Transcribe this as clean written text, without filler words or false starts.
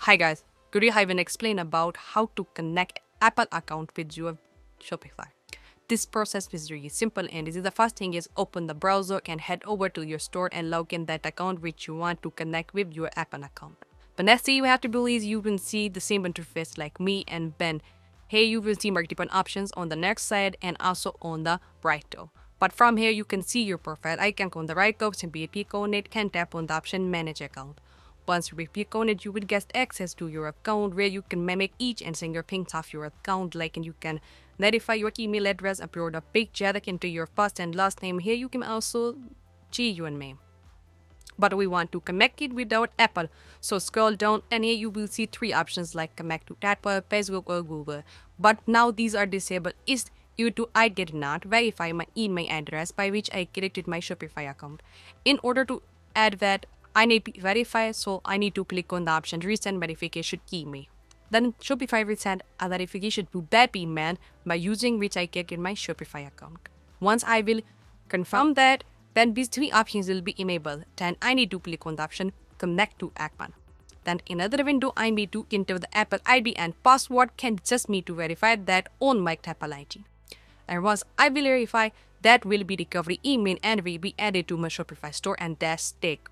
Hi guys, today I will explain about how to connect Apple account with your Shopify. This process is really simple and this is the first thing is open the browser and head over to your store and log in that account which you want to connect with your Apple account. The next thing you have to do is you will see the same interface like me and Ben. Here you will see multiple options on the next side and also on the right top. But from here you can see your profile icon on the right top, simply click on it and tap on the option manage account. Once you click on it, you will get access to your account where you can mimic each and single thing of your account. Like, and you can verify your email address, upload a picture, enter your first and last name. Here you can also change your name. But we want to connect it without Apple. So scroll down and here you will see three options like connect to Apple, Facebook or Google. But now these are disabled. Is due to I did not verify my email address by which I created my Shopify account. In order to add that, I need to verify, so I need to click on the option resend verification email. Then Shopify will send a verification to that email by using which I get in my Shopify account. Once I will confirm that, then these three options will be enabled. Then I need to click on the option connect to Apple. Then in another window, I need to enter the Apple ID and password can just me to verify that on my Apple ID. And once I will verify, that will be recovery email and will be added to my Shopify store and that's take